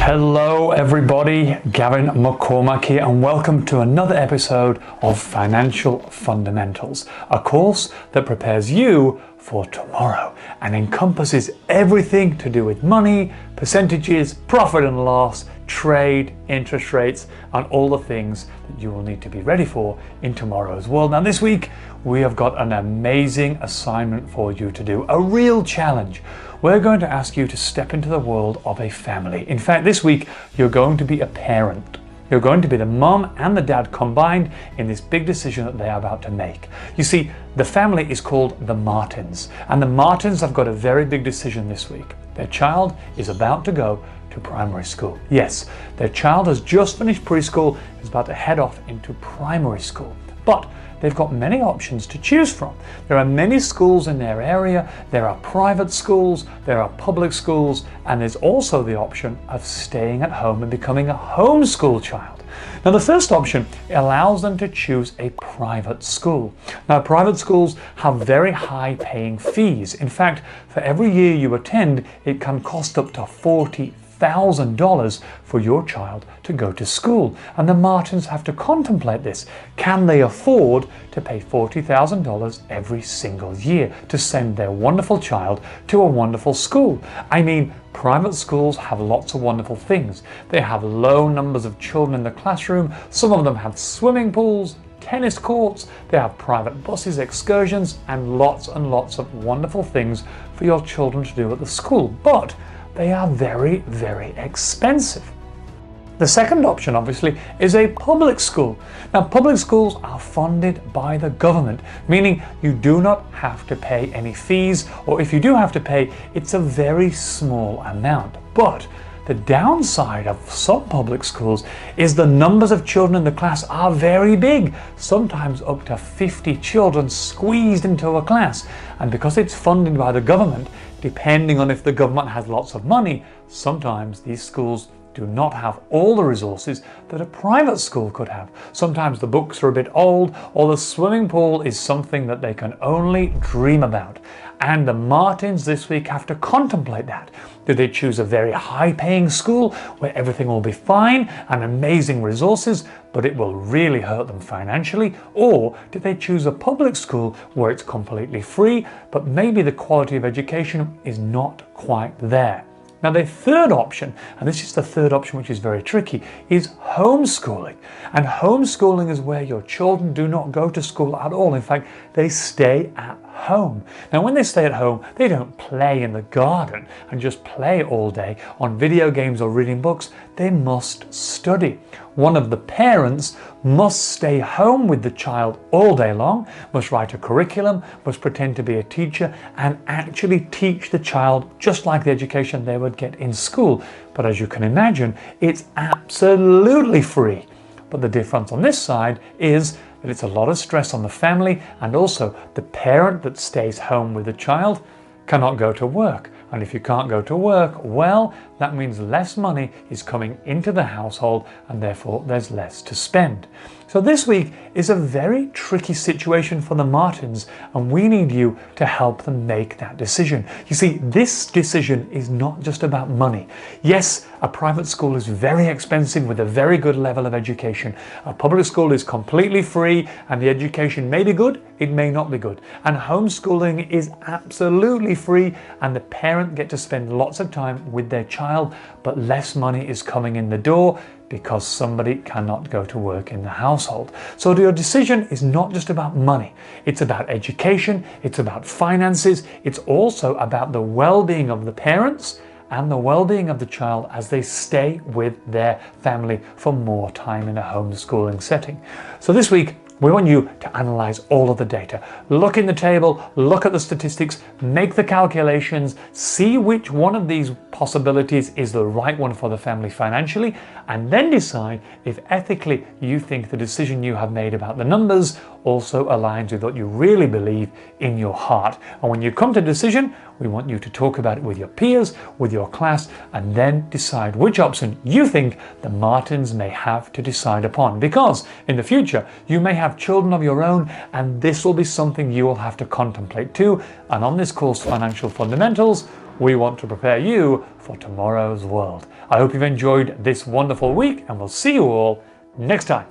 Hello everybody, Gavin McCormack here and welcome to another episode of Financial Fundamentals, a course that prepares you for tomorrow and encompasses everything to do with money, percentages, profit and loss, trade, interest rates, and all the things that you will need to be ready for in tomorrow's world. Now this week we have got an amazing assignment for you to do, a real challenge. We're going to ask you to step into the world of a family. In fact, this week you're going to be a parent. You're going to be the mum and the dad combined in this big decision that they are about to make. You see, the family is called the Martins, and the Martins have got a very big decision this week. Their child is about to go to primary school. Yes, their child has just finished preschool, is about to head off into primary school. But they've got many options to choose from. There are many schools in their area, there are private schools, there are public schools, and there's also the option of staying at home and becoming a homeschool child. Now the first option allows them to choose a private school. Now private schools have very high paying fees. In fact, for every year you attend, it can cost up to $40,000 for your child to go to school, and the Martins have to contemplate this. Can they afford to pay $40,000 every single year to send their wonderful child to a wonderful school? I mean, private schools have lots of wonderful things. They have low numbers of children in the classroom. Some of them have swimming pools, tennis courts, they have private buses, excursions, and lots of wonderful things for your children to do at the school. But they are very, very expensive. The second option, obviously, is a public school. Now, public schools are funded by the government, meaning you do not have to pay any fees, or if you do have to pay, it's a very small amount. But the downside of some public schools is the numbers of children in the class are very big, sometimes up to 50 children squeezed into a class. And because it's funded by the government, depending on if the government has lots of money, sometimes these schools do not have all the resources that a private school could have. Sometimes the books are a bit old, or the swimming pool is something that they can only dream about. And the Martins this week have to contemplate that. Do they choose a very high-paying school where everything will be fine and amazing resources, but it will really hurt them financially? Or do they choose a public school where it's completely free, but maybe the quality of education is not quite there? Now the third option, and this is the third option which is very tricky, is homeschooling. And homeschooling is where your children do not go to school at all. In fact, they stay at home. Now when they stay at home, they don't play in the garden and just play all day on video games or reading books. They must study. One of the parents must stay home with the child all day long, must write a curriculum, must pretend to be a teacher, and actually teach the child just like the education they would get in school. But as you can imagine, it's absolutely free. But the difference on this side is that it's a lot of stress on the family, and also the parent that stays home with the child cannot go to work. And if you can't go to work, well, that means less money is coming into the household and therefore there's less to spend. So this week is a very tricky situation for the Martins, and we need you to help them make that decision. You see, this decision is not just about money. Yes, a private school is very expensive with a very good level of education. A public school is completely free and the education may be good, it may not be good. And homeschooling is absolutely free and the parent get to spend lots of time with their child, but less money is coming in the door because somebody cannot go to work in the household. So your decision is not just about money. It's about education, it's about finances, it's also about the well-being of the parents and the well-being of the child as they stay with their family for more time in a homeschooling setting. So this week, we want you to analyze all of the data. Look in the table, look at the statistics, make the calculations, see which one of these possibilities is the right one for the family financially, and then decide if ethically you think the decision you have made about the numbers also aligns with what you really believe in your heart. And when you come to a decision, we want you to talk about it with your peers, with your class, and then decide which option you think the Martins may have to decide upon. Because in the future, you may have children of your own, and this will be something you will have to contemplate too. And on this course, Financial Fundamentals, We want to prepare you for tomorrow's world. I hope you've enjoyed this wonderful week, and we'll see you all next time.